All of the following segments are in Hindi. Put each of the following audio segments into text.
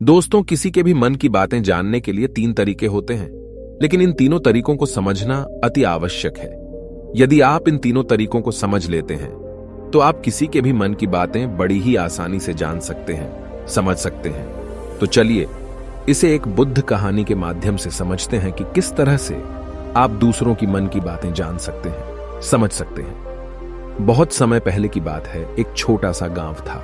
दोस्तों, किसी के भी मन की बातें जानने के लिए 3 तरीके होते हैं, लेकिन इन तीनों तरीकों को समझना अति आवश्यक है। यदि आप इन तीनों तरीकों को समझ लेते हैं, तो आप किसी के भी मन की बातें बड़ी ही आसानी से जान सकते हैं, समझ सकते हैं। तो चलिए, इसे एक बुद्ध कहानी के माध्यम से समझते हैं कि किस तरह से आप दूसरों की मन की बातें जान सकते हैं, समझ सकते हैं। बहुत समय पहले की बात है, एक छोटा सा गांव था।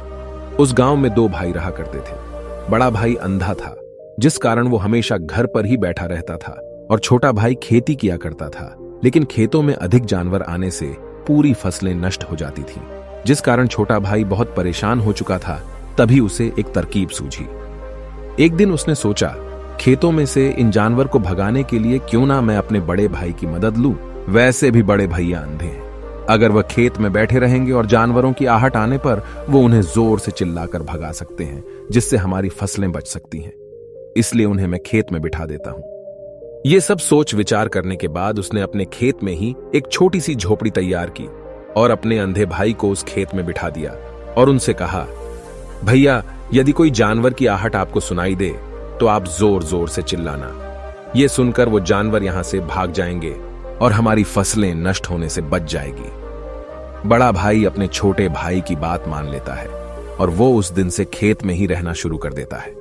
उस गांव में 2 भाई रहा करते थे। बड़ा भाई अंधा था, जिस कारण वो हमेशा घर पर ही बैठा रहता था, और छोटा भाई खेती किया करता था। लेकिन खेतों में अधिक जानवर आने से पूरी फसलें नष्ट हो जाती थीं, जिस कारण छोटा भाई बहुत परेशान हो चुका था। तभी उसे एक तरकीब सूझी। एक दिन उसने सोचा, खेतों में से इन जानवर को भगाने के लिए क्यों ना मैं अपने बड़े भाई की मदद लूं। वैसे भी बड़े भैया अंधे हैं, अगर वह खेत में बैठे रहेंगे और जानवरों की आहट आने पर वो उन्हें जोर से चिल्लाकर भगा सकते हैं, जिससे हमारी फसलें बच सकती हैं। इसलिए उन्हें मैं खेत में बिठा देता हूं। ये सब सोच विचार करने के बाद उसने अपने खेत में ही एक छोटी सी झोपड़ी तैयार की और अपने अंधे भाई को उस खेत में बिठा दिया और उनसे कहा, भैया, यदि कोई जानवर की आहट आपको सुनाई दे तो आप जोर जोर से चिल्लाना। ये सुनकर वो जानवर यहां से भाग जाएंगे और हमारी फसलें नष्ट होने से बच जाएगी। बड़ा भाई अपने छोटे भाई की बात मान लेता है और वो उस दिन से खेत में ही रहना शुरू कर देता है।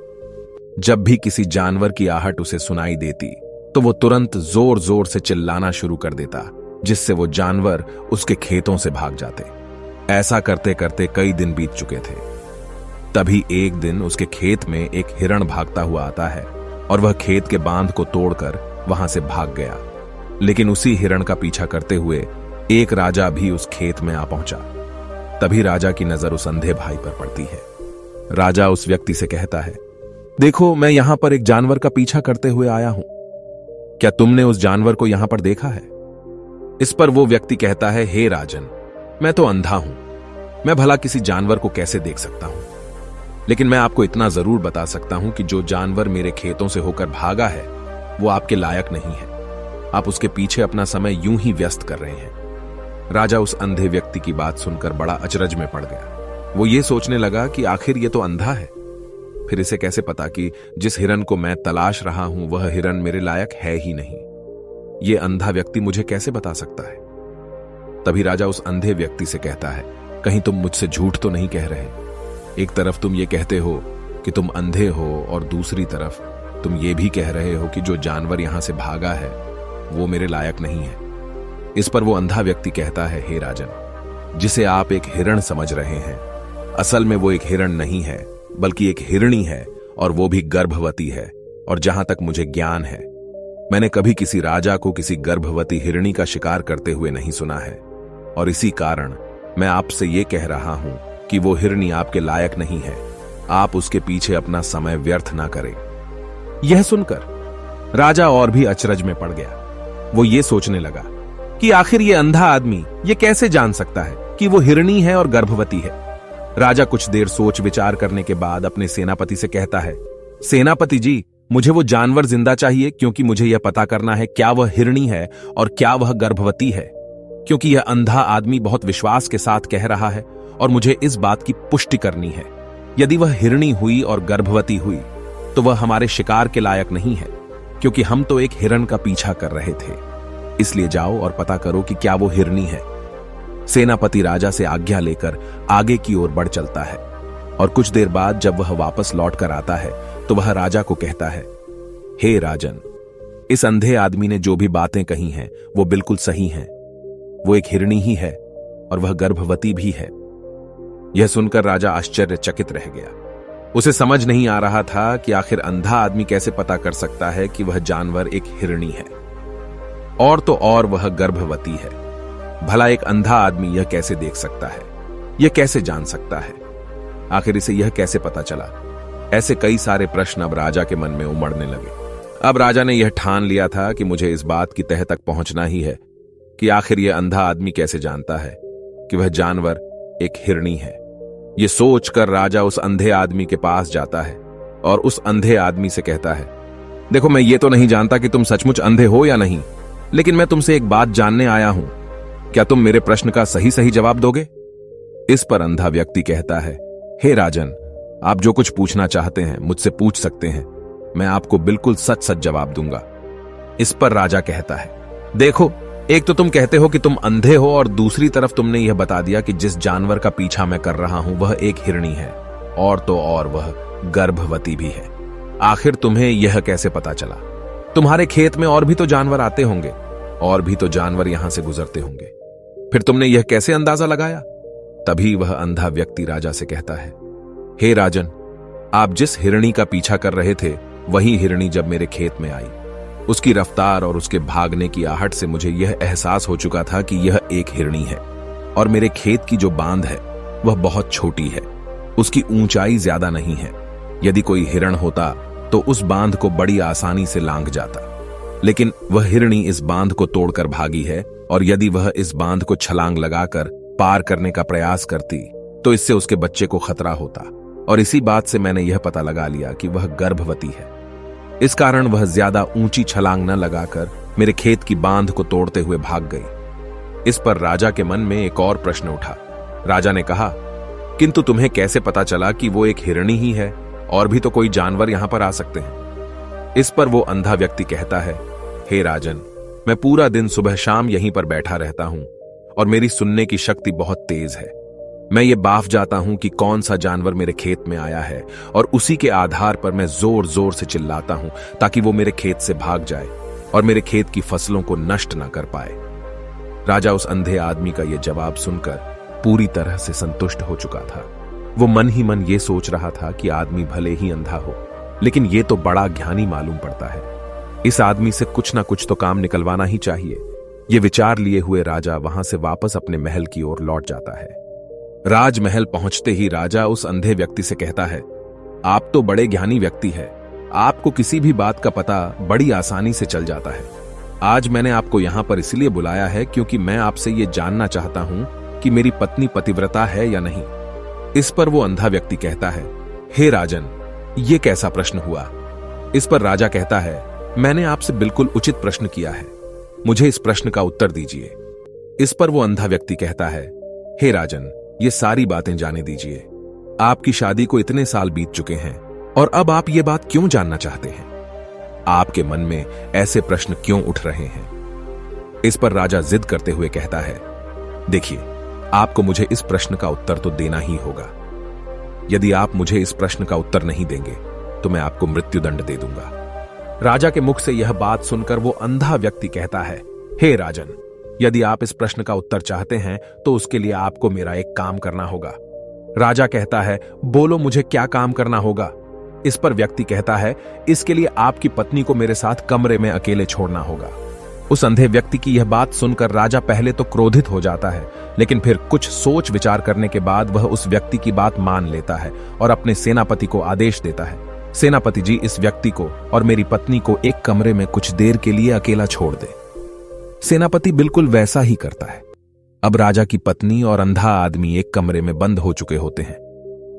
जब भी किसी जानवर की आहट उसे सुनाई देती तो वो तुरंत जोर जोर से चिल्लाना शुरू कर देता, जिससे वो जानवर उसके खेतों से भाग जाते। ऐसा करते करते कई दिन बीत चुके थे। तभी एक दिन उसके खेत में एक हिरण भागता हुआ आता है और वह खेत के बांध को तोड़कर वहां से भाग गया। लेकिन उसी हिरण का पीछा करते हुए एक राजा भी उस खेत में आ पहुंचा। तभी राजा की नजर उस अंधे भाई पर पड़ती है। राजा उस व्यक्ति से कहता है, देखो, मैं यहां पर एक जानवर का पीछा करते हुए आया हूं। क्या तुमने उस जानवर को यहां पर देखा है? इस पर वो व्यक्ति कहता है, हे राजन, मैं तो अंधा हूं, मैं भला किसी जानवर को कैसे देख सकता हूं। लेकिन मैं आपको इतना जरूर बता सकता हूं कि जो जानवर मेरे खेतों से होकर भागा है वो आपके लायक नहीं है। आप उसके पीछे अपना समय यूं ही व्यस्त कर रहे हैं। राजा उस अंधे व्यक्ति की बात सुनकर बड़ा अचरज में पड़ गया। वो ये सोचने लगा कि आखिर ये तो अंधा है, फिर इसे कैसे पता कि जिस हिरन को मैं तलाश रहा हूं वह हिरन मेरे लायक है ही नहीं। ये अंधा व्यक्ति मुझे कैसे बता सकता है? तभी राजा उस अंधे व्यक्ति से कहता है, कहीं तुम मुझसे झूठ तो नहीं कह रहे? एक तरफ तुम ये कहते हो कि तुम अंधे हो और दूसरी तरफ तुम ये भी कह रहे हो कि जो जानवर यहां से भागा है वो मेरे लायक नहीं है। इस पर वो अंधा व्यक्ति कहता है, हे राजन, जिसे आप एक हिरण समझ रहे हैं, असल में वो एक हिरण नहीं है, बल्कि एक हिरणी है, और वो भी गर्भवती है। और जहां तक मुझे ज्ञान है, मैंने कभी किसी राजा को किसी गर्भवती हिरणी का शिकार करते हुए नहीं सुना है। और इसी कारण मैं आपसे ये कह रहा हूं कि वो हिरणी आपके लायक नहीं है। आप उसके पीछे अपना समय व्यर्थ ना करें। यह सुनकर राजा और भी अचरज में पड़ गया। वो ये सोचने लगा कि आखिर ये अंधा आदमी ये कैसे जान सकता है कि वो हिरणी है और गर्भवती है। राजा कुछ देर सोच विचार करने के बाद अपने सेनापति से कहता है, सेनापति जी, मुझे वो जानवर जिंदा चाहिए, क्योंकि मुझे यह पता करना है क्या वह हिरणी है और क्या वह गर्भवती है। क्योंकि यह अंधा आदमी बहुत विश्वास के साथ कह रहा है और मुझे इस बात की पुष्टि करनी है। यदि वह हिरणी हुई और गर्भवती हुई तो वह हमारे शिकार के लायक नहीं है, क्योंकि हम तो एक हिरण का पीछा कर रहे थे। इसलिए जाओ और पता करो कि क्या वो हिरणी है। सेनापति राजा से आज्ञा लेकर आगे की ओर बढ़ चलता है, और कुछ देर बाद जब वह वापस लौट कर आता है तो वह राजा को कहता है, हे राजन, इस अंधे आदमी ने जो भी बातें कही हैं वो बिल्कुल सही हैं। वो एक हिरणी ही है और वह गर्भवती भी है। यह सुनकर राजा आश्चर्यचकित रह गया। उसे समझ नहीं आ रहा था कि आखिर अंधा आदमी कैसे पता कर सकता है कि वह जानवर एक हिरणी है, और तो और वह गर्भवती है। भला एक अंधा आदमी यह कैसे देख सकता है? यह कैसे जान सकता है? आखिर इसे यह कैसे पता चला? ऐसे कई सारे प्रश्न अब राजा के मन में उमड़ने लगे। अब राजा ने यह ठान लिया था कि मुझे इस बात की तह तक पहुंचना ही है कि आखिर यह अंधा आदमी कैसे जानता है कि वह जानवर एक हिरणी है। यह सोचकर राजा उस अंधे आदमी के पास जाता है और उस अंधे आदमी से कहता है, देखो, मैं ये तो नहीं जानता कि तुम सचमुच अंधे हो या नहीं, लेकिन मैं तुमसे एक बात जानने आया हूं। क्या तुम मेरे प्रश्न का सही सही जवाब दोगे? इस पर अंधा व्यक्ति कहता है, हे राजन, आप जो कुछ पूछना चाहते हैं मुझसे पूछ सकते हैं, मैं आपको बिल्कुल सच सच जवाब दूंगा। इस पर राजा कहता है, देखो, एक तो तुम कहते हो कि तुम अंधे हो और दूसरी तरफ तुमने यह बता दिया कि जिस जानवर का पीछा मैं कर रहा हूं वह एक हिरणी है, और तो और वह गर्भवती भी है। आखिर तुम्हें यह कैसे पता चला? तुम्हारे खेत में और भी तो जानवर आते होंगे, और भी तो जानवर यहां से गुजरते होंगे, फिर तुमने यह कैसे अंदाजा लगाया? तभी वह अंधा व्यक्ति राजा से कहता है, हे राजन, आप जिस हिरणी का पीछा कर रहे थे वही हिरणी जब मेरे खेत में आई, उसकी रफ्तार और उसके भागने की आहट से मुझे यह एहसास हो चुका था कि यह एक हिरणी है, और मेरे खेत की जो बांध है वह बहुत छोटी है, उसकी ऊंचाई ज्यादा नहीं है। यदि कोई हिरण होता तो उस बांध को बड़ी आसानी से लांघ जाता, लेकिन वह हिरणी इस बांध को तोड़कर भागी है, और यदि वह इस बांध को छलांग लगाकर पार करने का प्रयास करती तो इससे उसके बच्चे को खतरा होता, और इसी बात से मैंने यह पता लगा लिया कि वह गर्भवती है। इस कारण वह ज्यादा ऊंची छलांग न लगाकर मेरे खेत की बांध को तोड़ते हुए भाग गई। इस पर राजा के मन में एक और प्रश्न उठा। राजा ने कहा, किंतु तुम्हें कैसे पता चला कि वो एक हिरणी ही है, और भी तो कोई जानवर यहां पर आ सकते हैं? इस पर वो अंधा व्यक्ति कहता है, हे राजन, मैं पूरा दिन सुबह शाम यहीं पर बैठा रहता हूं, और मेरी सुनने की शक्ति बहुत तेज है। मैं ये बाफ जाता हूं कि कौन सा जानवर मेरे खेत में आया है, और उसी के आधार पर मैं जोर जोर से चिल्लाता हूं ताकि वो मेरे खेत से भाग जाए और मेरे खेत की फसलों को नष्ट न कर पाए। राजा उस अंधे आदमी का यह जवाब सुनकर पूरी तरह से संतुष्ट हो चुका था। वो मन ही मन ये सोच रहा था कि आदमी भले ही अंधा हो, लेकिन ये तो बड़ा ज्ञानी मालूम पड़ता है। इस आदमी से कुछ ना कुछ तो काम निकलवाना ही चाहिए। ये विचार लिए हुए राजा वहां से वापस अपने महल की ओर लौट जाता है। राजमहल पहुंचते ही राजा उस अंधे व्यक्ति से कहता है, आप तो बड़े ज्ञानी व्यक्ति हैं, आपको किसी भी बात का पता बड़ी आसानी से चल जाता है। आज मैंने आपको यहां पर इसलिए बुलाया है क्योंकि मैं आपसे ये जानना चाहता हूं कि मेरी पत्नी पतिव्रता है या नहीं। इस पर वो अंधा व्यक्ति कहता है, हे राजन, ये कैसा प्रश्न हुआ? इस पर राजा कहता है, मैंने आपसे बिल्कुल उचित प्रश्न किया है, मुझे इस प्रश्न का उत्तर दीजिए। इस पर वो अंधा व्यक्ति कहता है, हे राजन, ये सारी बातें जाने दीजिए। आपकी शादी को इतने साल बीत चुके हैं, और अब आप ये बात क्यों जानना चाहते हैं? आपके मन में ऐसे प्रश्न क्यों उठ रहे हैं? इस पर राजा जिद करते हुए कहता है, देखिए, आपको मुझे इस प्रश्न का उत्तर तो देना ही होगा। यदि आप मुझे इस प्रश्न का उत्तर नहीं देंगे तो मैं आपको मृत्युदंड दे दूंगा। राजा के मुख से यह बात सुनकर वो अंधा व्यक्ति कहता है, हे राजन, यदि आप इस प्रश्न का उत्तर चाहते हैं तो उसके लिए आपको मेरा एक काम करना होगा। राजा कहता है, बोलो, मुझे क्या काम करना होगा? इस पर व्यक्ति कहता है, इसके लिए आपकी पत्नी को मेरे साथ कमरे में अकेले छोड़ना होगा। उस अंधे व्यक्ति की यह बात सुनकर राजा पहले तो क्रोधित हो जाता है, लेकिन फिर कुछ सोच विचार करने के बाद वह उस व्यक्ति की बात मान लेता है और अपने सेनापति को आदेश देता है, सेनापति जी, इस व्यक्ति को और मेरी पत्नी को एक कमरे में कुछ देर के लिए अकेला छोड़ दे। सेनापति बिल्कुल वैसा ही करता है। अब राजा की पत्नी और अंधा आदमी एक कमरे में बंद हो चुके होते हैं।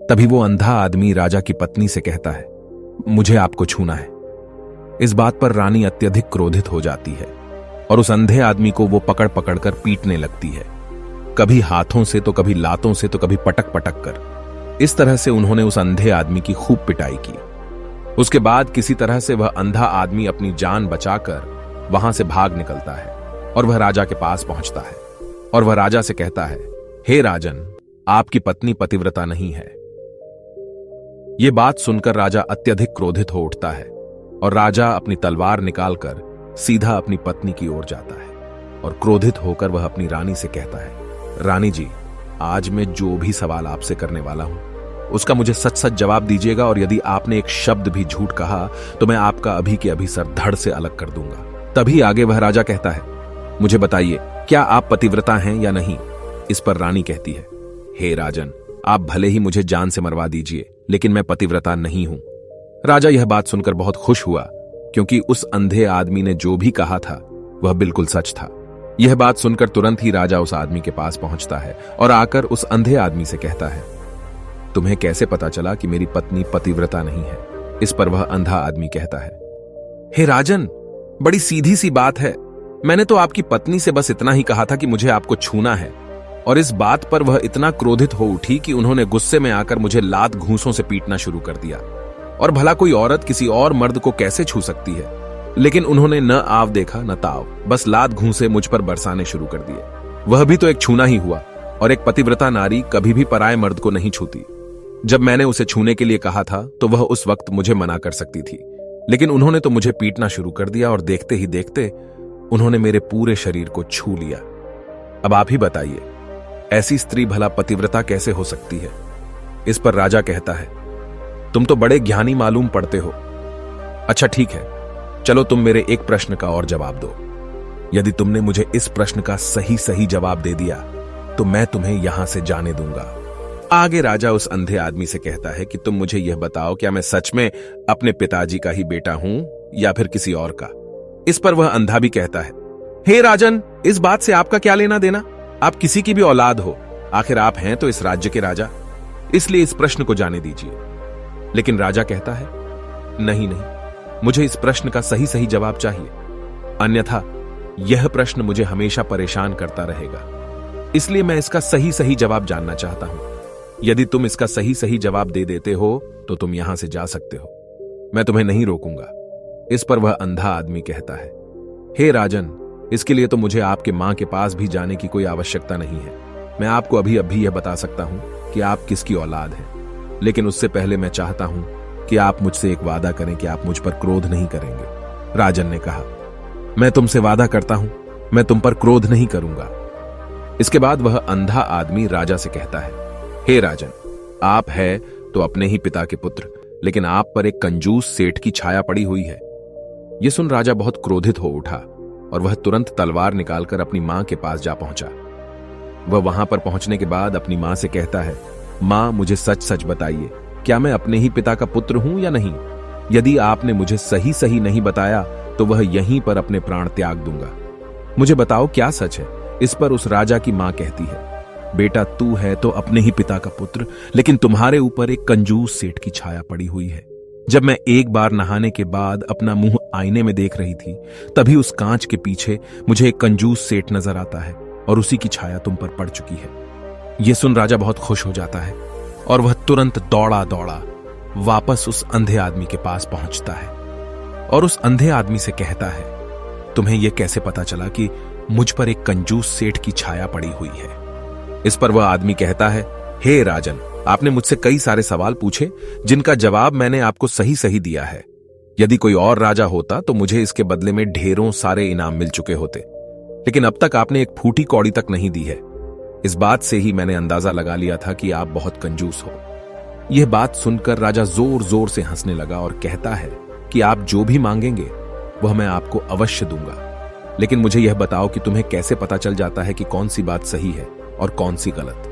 तभी वो अंधा आदमी राजा की पत्नी से कहता है, मुझे आपको छूना है। इस बात पर रानी अत्यधिक क्रोधित हो जाती है और उस अंधे आदमी को वो पकड़ पकड़ कर पीटने लगती है, कभी हाथों से तो कभी लातों से तो कभी पटक पटक कर। इस तरह से उन्होंने उस अंधे आदमी की खूब पिटाई की। उसके बाद किसी तरह से वह अंधा आदमी अपनी जान बचाकर वहां से भाग निकलता है और वह राजा के पास पहुंचता है और वह राजा से कहता है, हे राजन, आपकी पत्नी पतिव्रता नहीं है। यह बात सुनकर राजा अत्यधिक क्रोधित हो उठता है और राजा अपनी तलवार निकालकर सीधा अपनी पत्नी की ओर जाता है और क्रोधित होकर वह अपनी रानी से कहता है, रानी जी, आज मैं जो भी सवाल आपसे करने वाला हूं उसका मुझे सच सच जवाब दीजिएगा, और यदि आपने एक शब्द भी झूठ कहा तो मैं आपका अभी के अभी सर धड़ से अलग कर दूंगा। तभी आगे वह राजा कहता है, मुझे बताइए, क्या आप पतिव्रता हैं या नहीं? इस पर रानी कहती है, हे राजन, आप भले ही मुझे जान से मरवा दीजिए, लेकिन मैं पतिव्रता नहीं हूं। राजा यह बात सुनकर बहुत खुश हुआ, क्योंकि उस अंधे आदमी ने जो भी कहा था वह बिल्कुल सच था। यह बात सुनकर तुरंत ही राजा उस आदमी के पास पहुंचता है और आकर उस अंधे आदमी से कहता है, तुम्हें कैसे पता चला कि मेरी पत्नी पतिव्रता नहीं है? इस पर वह अंधा आदमी कहता है, हे राजन, बड़ी सीधी सी बात है। मैंने तो आपकी पत्नी से बस इतना ही कहा था कि मुझे आपको छूना है, और इस बात पर वह इतना क्रोधित हो उठी कि उन्होंने गुस्से में आकर मुझे लात घूंसों से पीटना शुरू कर दिया। और भला कोई औरत किसी और मर्द को कैसे छू सकती है, लेकिन उन्होंने न आव देखा न ताव, बस लात घूंसे मुझ पर बरसाने शुरू कर दिए। वह भी तो एक छूना ही हुआ, और एक पतिव्रता नारी कभी भी पराये मर्द को नहीं छूती। जब मैंने उसे छूने के लिए कहा था तो वह उस वक्त मुझे मना कर सकती थी, लेकिन उन्होंने तो मुझे पीटना शुरू कर दिया और देखते ही देखते उन्होंने मेरे पूरे शरीर को छू लिया। अब आप ही बताइए, ऐसी स्त्री भला पतिव्रता कैसे हो सकती है? इस पर राजा कहता है, तुम तो बड़े ज्ञानी मालूम पड़ते हो। अच्छा ठीक है, चलो तुम मेरे एक प्रश्न का और जवाब दो। यदि तुमने मुझे इस प्रश्न का सही सही जवाब दे दिया तो मैं तुम्हें यहां से जाने दूंगा। आगे राजा उस अंधे आदमी से कहता है कि तुम मुझे यह बताओ, क्या मैं सच में अपने पिताजी का ही बेटा हूं या फिर किसी और का? इस पर वह अंधा भी कहता है, हे राजन, इस बात से आपका क्या लेना देना? आप किसी की भी औलाद हो, आखिर आप हैं तो इस राज्य के राजा, इसलिए इस प्रश्न को जाने दीजिए। लेकिन राजा कहता है, नहीं नहीं, मुझे इस प्रश्न का सही सही जवाब चाहिए, अन्यथा यह प्रश्न मुझे हमेशा परेशान करता रहेगा। इसलिए मैं इसका सही सही जवाब जानना चाहता हूं। यदि तुम इसका सही सही जवाब दे देते हो तो तुम यहां से जा सकते हो, मैं तुम्हें नहीं रोकूंगा। इस पर वह अंधा आदमी कहता है, हे राजन, इसके लिए तो मुझे आपके मां के पास भी जाने की कोई आवश्यकता नहीं है। मैं आपको अभी अभी यह बता सकता हूं कि आप किसकी औलाद हैं, लेकिन उससे पहले मैं चाहता हूं कि आप मुझसे एक वादा करें कि आप मुझ पर क्रोध नहीं करेंगे। राजन ने कहा, मैं तुमसे वादा करता हूं, मैं तुम पर क्रोध नहीं करूंगा। इसके बाद वह अंधा आदमी राजा से कहता है, हे राजन, आप है तो अपने ही पिता के पुत्र, लेकिन आप पर एक कंजूस सेठ की छाया पड़ी हुई है। यह सुन राजा बहुत क्रोधित हो उठा और वह तुरंत तलवार निकालकर अपनी मां के पास जा पहुंचा। वह वहां पर पहुंचने के बाद अपनी मां से कहता है, मां, मुझे सच सच बताइए, क्या मैं अपने ही पिता का पुत्र हूं या नहीं? यदि आपने मुझे सही सही नहीं बताया तो वह यहीं पर अपने प्राण त्याग दूंगा। मुझे बताओ क्या सच है? इस पर उस राजा की मां कहती है, बेटा, तू है तो अपने ही पिता का पुत्र, लेकिन तुम्हारे ऊपर एक कंजूस सेठ की छाया पड़ी हुई है। जब मैं एक बार नहाने के बाद अपना मुंह आईने में देख रही थी, तभी उस कांच के पीछे मुझे एक कंजूस सेठ नजर आता है और उसी की छाया तुम पर पड़ चुकी है। यह सुन राजा बहुत खुश हो जाता है और वह तुरंत दौड़ा दौड़ा वापस उस अंधे आदमी के पास पहुंचता है और उस अंधे आदमी से कहता है, तुम्हें यह कैसे पता चला कि मुझ पर एक कंजूस सेठ की छाया पड़ी हुई है? इस पर वह आदमी कहता है, हे राजन, आपने मुझसे कई सारे सवाल पूछे जिनका जवाब मैंने आपको सही सही दिया है। यदि कोई और राजा होता तो मुझे इसके बदले में ढेरों सारे इनाम मिल चुके होते, लेकिन अब तक आपने एक फूटी कौड़ी तक नहीं दी है। इस बात से ही मैंने अंदाजा लगा लिया था कि आप बहुत कंजूस हो। यह बात सुनकर राजा जोर जोर से हंसने लगा और कहता है कि आप जो भी मांगेंगे वह मैं आपको अवश्य दूंगा, लेकिन मुझे यह बताओ कि तुम्हें कैसे पता चल जाता है कि कौन सी बात सही है और कौन सी गलत?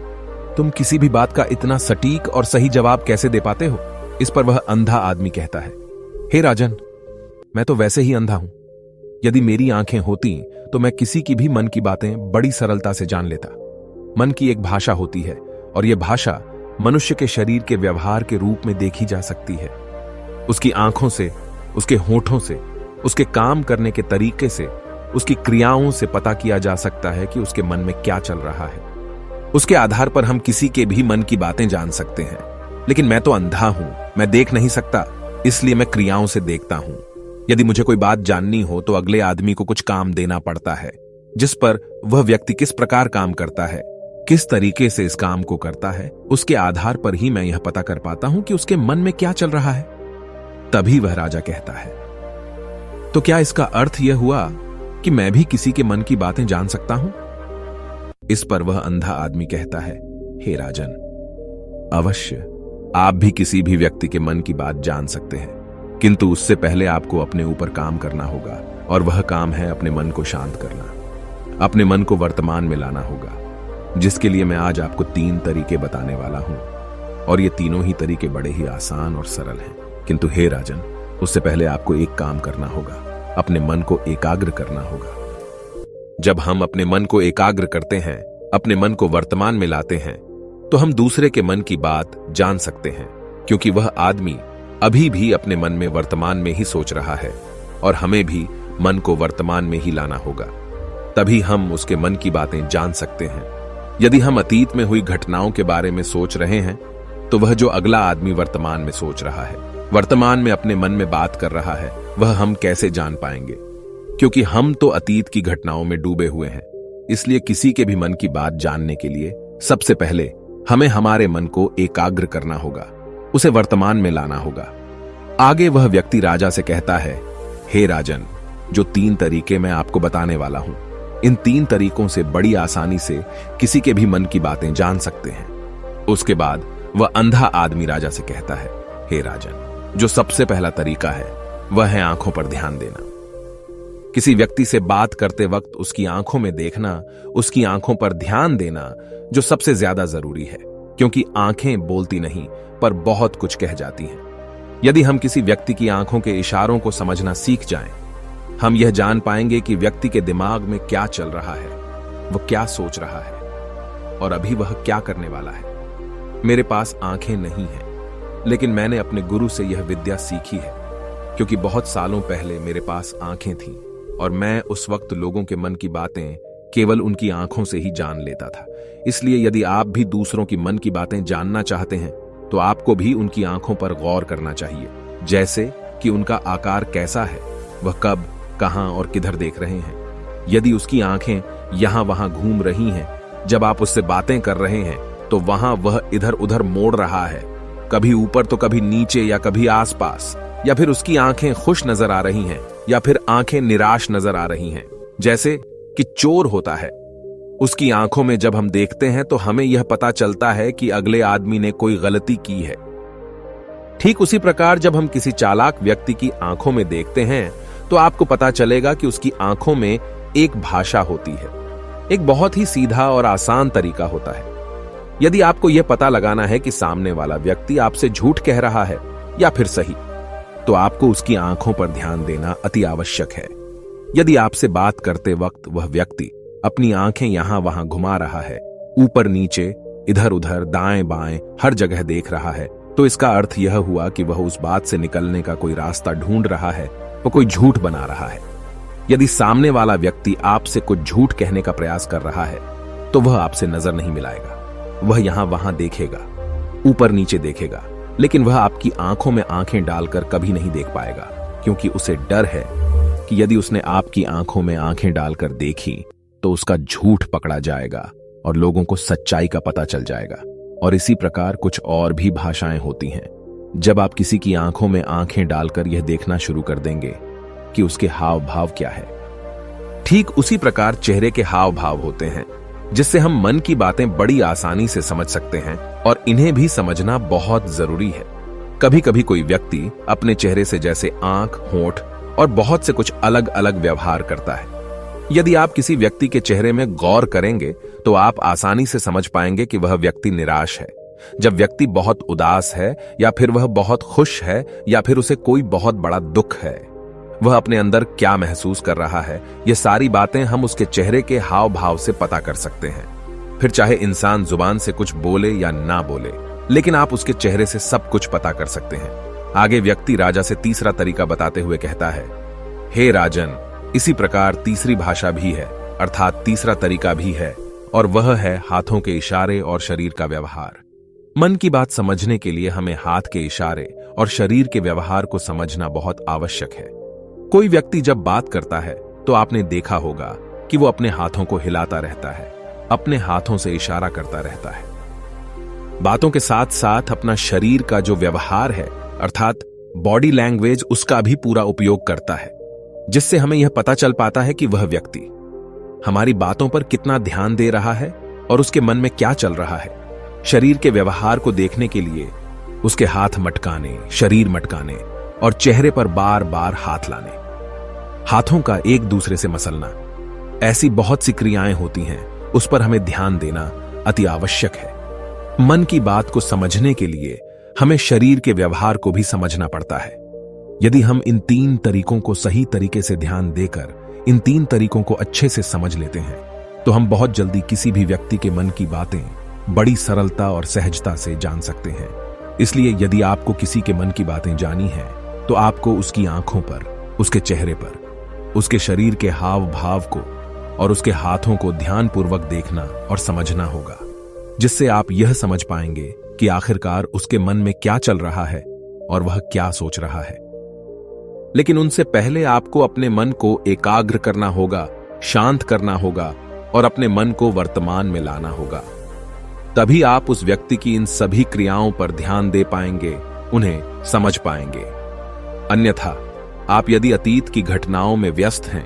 तुम किसी भी बात का इतना सटीक और सही जवाब कैसे दे पाते हो? इस पर वह अंधा आदमी कहता है, हे राजन, मैं तो वैसे ही अंधा हूं। यदि मेरी आंखें होती तो मैं किसी की भी मन की बातें बड़ी सरलता से जान लेता। मन की एक भाषा होती है और यह भाषा मनुष्य के शरीर के व्यवहार के रूप में देखी जा सकती है। उसकी आंखों से, उसके होठों से, उसके काम करने के तरीके से, उसकी क्रियाओं से पता किया जा सकता है कि उसके मन में क्या चल रहा है। उसके आधार पर हम किसी के भी मन की बातें जान सकते हैं, लेकिन मैं तो अंधा हूं, मैं देख नहीं सकता, इसलिए मैं क्रियाओं से देखता हूं। यदि मुझे कोई बात जाननी हो तो अगले आदमी को कुछ काम देना पड़ता है, जिस पर वह व्यक्ति किस प्रकार काम करता है, किस तरीके से इस काम को करता है, उसके आधार पर ही मैं यह पता कर पाता हूं कि उसके मन में क्या चल रहा है। तभी वह राजा कहता है, तो क्या इसका अर्थ यह हुआ कि मैं भी किसी के मन की बातें जान सकता हूं? इस पर वह अंधा आदमी कहता है, हे राजन, अवश्य आप भी किसी भी व्यक्ति के मन की बात जान सकते हैं, किंतु उससे पहले आपको अपने ऊपर काम करना होगा, और वह काम है अपने मन को शांत करना, अपने मन को वर्तमान में लाना होगा, जिसके लिए मैं आज आपको 3 तरीके बताने वाला हूं। और ये तीनों ही तरीके बड़े ही आसान और सरल हैं, किंतु हे राजन, उससे पहले आपको एक काम करना होगा, अपने मन को एकाग्र करना होगा। जब हम अपने मन को एकाग्र करते हैं, अपने मन को वर्तमान में लाते हैं, तो हम दूसरे के मन की बात जान सकते हैं, क्योंकि वह आदमी अभी भी अपने मन में वर्तमान में ही सोच रहा है, और हमें भी मन को वर्तमान में ही लाना होगा, तभी हम उसके मन की बातें जान सकते हैं। यदि हम अतीत में हुई घटनाओं के बारे में सोच रहे हैं तो वह जो अगला आदमी वर्तमान में सोच रहा है, वर्तमान में अपने मन में बात कर रहा है, वह हम कैसे जान पाएंगे? क्योंकि हम तो अतीत की घटनाओं में डूबे हुए हैं। इसलिए किसी के भी मन की बात जानने के लिए सबसे पहले हमें हमारे मन को एकाग्र करना होगा, उसे वर्तमान में लाना होगा। आगे वह व्यक्ति राजा से कहता है, हे राजन, जो 3 तरीके मैं आपको बताने वाला हूं, इन 3 तरीकों से बड़ी आसानी से किसी के भी मन की बातें जान सकते हैं। उसके बाद वह अंधा आदमी राजा से कहता है, हे राजन, जो सबसे पहला तरीका है वह है आंखों पर ध्यान देना। किसी व्यक्ति से बात करते वक्त उसकी आंखों में देखना, उसकी आंखों पर ध्यान देना जो सबसे ज्यादा जरूरी है, क्योंकि आंखें बोलती नहीं पर बहुत कुछ कह जाती हैं। यदि हम किसी व्यक्ति की आंखों के इशारों को समझना सीख जाएं, हम यह जान पाएंगे कि व्यक्ति के दिमाग में क्या चल रहा है, वह क्या सोच रहा है और अभी वह क्या करने वाला है। मेरे पास आंखें नहीं हैं, लेकिन मैंने अपने गुरु से यह विद्या सीखी है, क्योंकि बहुत सालों पहले मेरे पास आंखें थीं और मैं उस वक्त लोगों के मन की बातें केवल उनकी आंखों से ही जान लेता था। इसलिए यदि आप भी दूसरों की मन की बातें जानना चाहते हैं तो आपको भी उनकी आंखों पर गौर करना चाहिए, जैसे कि उनका आकार कैसा है, वह कब, कहां और किधर देख रहे हैं। यदि उसकी आंखें यहां वहां घूम रही हैं, जब आप उससे बातें कर रहे हैं तो वहां वह इधर उधर मोड़ रहा है, कभी ऊपर तो कभी नीचे या कभी आसपास, या फिर उसकी आंखें खुश नजर आ रही हैं या फिर आंखें निराश नजर आ रही हैं, जैसे कि चोर होता है। उसकी आंखों में जब हम देखते हैं तो हमें यह पता चलता है कि अगले आदमी ने कोई गलती की है। ठीक उसी प्रकार जब हम किसी चालाक व्यक्ति की आंखों में देखते हैं तो आपको पता चलेगा कि उसकी आंखों में एक भाषा होती है, एक बहुत ही सीधा और आसान तरीका होता है। यदि आपको यह पता लगाना है कि सामने वाला व्यक्ति आपसे झूठ कह रहा है या फिर सही, तो आपको उसकी आंखों पर ध्यान देना अति आवश्यक है। यदि आपसे बात करते वक्त वह व्यक्ति अपनी आंखें यहां वहां घुमा रहा है, ऊपर नीचे, इधर उधर, दाएं बाएं, हर जगह देख रहा है, तो इसका अर्थ यह हुआ कि वह उस बात से निकलने का कोई रास्ता ढूंढ रहा है, वह कोई झूठ बना रहा है। यदि सामने वाला व्यक्ति आपसे कुछ झूठ कहने का प्रयास कर रहा है तो वह आपसे नजर नहीं मिलाएगा, वह यहां वहां देखेगा, ऊपर नीचे देखेगा, लेकिन वह आपकी आंखों में आंखें डालकर कभी नहीं देख पाएगा, क्योंकि उसे डर है कि यदि उसने आपकी आंखों में आंखें डालकर देखी तो उसका झूठ पकड़ा जाएगा और लोगों को सच्चाई का पता चल जाएगा। और इसी प्रकार कुछ और भी भाषाएं होती हैं। जब आप किसी की आंखों में आंखें डालकर यह देखना शुरू कर देंगे कि उसके हाव भाव क्या है, ठीक उसी प्रकार चेहरे के हाव भाव होते हैं, जिससे हम मन की बातें बड़ी आसानी से समझ सकते हैं और इन्हें भी समझना बहुत जरूरी है। कभी कभी कोई व्यक्ति अपने चेहरे से जैसे आंख, होंठ और बहुत से कुछ अलग अलग व्यवहार करता है। यदि आप किसी व्यक्ति के चेहरे में गौर करेंगे तो आप आसानी से समझ पाएंगे कि वह व्यक्ति निराश है, जब व्यक्ति बहुत उदास है, या फिर वह बहुत खुश है, या फिर उसे कोई बहुत बड़ा दुख है। वह अपने अंदर क्या महसूस कर रहा है, ये सारी बातें हम उसके चेहरे के हाव भाव से पता कर सकते हैं। फिर चाहे इंसान जुबान से कुछ बोले या ना बोले, लेकिन आप उसके चेहरे से सब कुछ पता कर सकते हैं। आगे व्यक्ति राजा से तीसरा तरीका बताते हुए कहता है, हे राजन, इसी प्रकार तीसरी भाषा भी है, अर्थात तीसरा तरीका भी है, और वह है हाथों के इशारे और शरीर का व्यवहार। मन की बात समझने के लिए हमें हाथ के इशारे और शरीर के व्यवहार को समझना बहुत आवश्यक है। कोई व्यक्ति जब बात करता है तो आपने देखा होगा कि वो अपने हाथों को हिलाता रहता है, अपने हाथों से इशारा करता रहता है। बातों के साथ साथ अपना शरीर का जो व्यवहार है, अर्थात बॉडी लैंग्वेज, उसका भी पूरा उपयोग करता है, जिससे हमें यह पता चल पाता है कि वह व्यक्ति हमारी बातों पर कितना ध्यान दे रहा है और उसके मन में क्या चल रहा है। शरीर के व्यवहार को देखने के लिए उसके हाथ मटकाने, शरीर मटकाने और चेहरे पर बार बार हाथ लाने, हाथों का एक दूसरे से मसलना, ऐसी बहुत सी क्रियाएं होती हैं, उस पर हमें ध्यान देना अति आवश्यक है। मन की बात को समझने के लिए हमें शरीर के व्यवहार को भी समझना पड़ता है। यदि हम इन 3 तरीकों को सही तरीके से ध्यान देकर इन 3 तरीकों को अच्छे से समझ लेते हैं तो हम बहुत जल्दी किसी भी व्यक्ति के मन की बातें बड़ी सरलता और सहजता से जान सकते हैं। इसलिए यदि आपको किसी के मन की बातें जानी है तो आपको उसकी आंखों पर, उसके चेहरे पर, उसके शरीर के हाव भाव को और उसके हाथों को ध्यानपूर्वक देखना और समझना होगा, जिससे आप यह समझ पाएंगे कि आखिरकार उसके मन में क्या चल रहा है और वह क्या सोच रहा है। लेकिन उनसे पहले आपको अपने मन को एकाग्र करना होगा, शांत करना होगा और अपने मन को वर्तमान में लाना होगा। तभी आप उस व्यक्ति की इन सभी क्रियाओं पर ध्यान दे पाएंगे, उन्हें समझ पाएंगे। अन्यथा आप यदि अतीत की घटनाओं में व्यस्त हैं,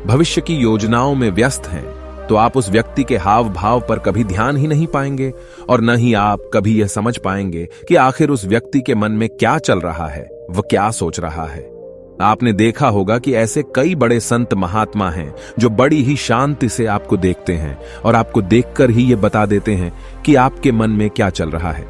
भविष्य की योजनाओं में व्यस्त हैं, तो आप उस व्यक्ति के हाव भाव पर कभी ध्यान ही नहीं पाएंगे और न ही आप कभी यह समझ पाएंगे कि आखिर उस व्यक्ति के मन में क्या चल रहा है, वह क्या सोच रहा है। आपने देखा होगा कि ऐसे कई बड़े संत महात्मा हैं जो बड़ी ही शांति से आपको देखते हैं और आपको देखकर ही ये बता देते हैं कि आपके मन में क्या चल रहा है,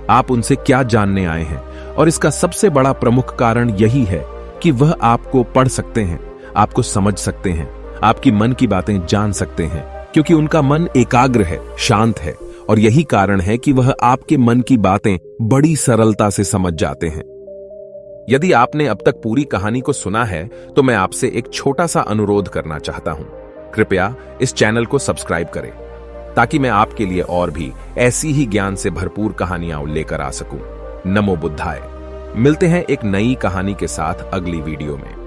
आप उनसे क्या जानने आए हैं। और इसका सबसे बड़ा प्रमुख कारण यही है कि वह आपको पढ़ सकते हैं, आपको समझ सकते हैं, आपकी मन की बातें जान सकते हैं, क्योंकि उनका मन एकाग्र है, शांत है। और यही कारण है कि वह आपके मन की बातें बड़ी सरलता से समझ जाते हैं। यदि आपने अब तक पूरी कहानी को सुना है तो मैं आपसे एक छोटा सा अनुरोध करना चाहता हूं। कृपया इस चैनल को सब्सक्राइब करें ताकि मैं आपके लिए और भी ऐसी ही ज्ञान से भरपूर कहानियां लेकर आ सकूं। नमो बुद्धाय। मिलते हैं एक नई कहानी के साथ अगली वीडियो में।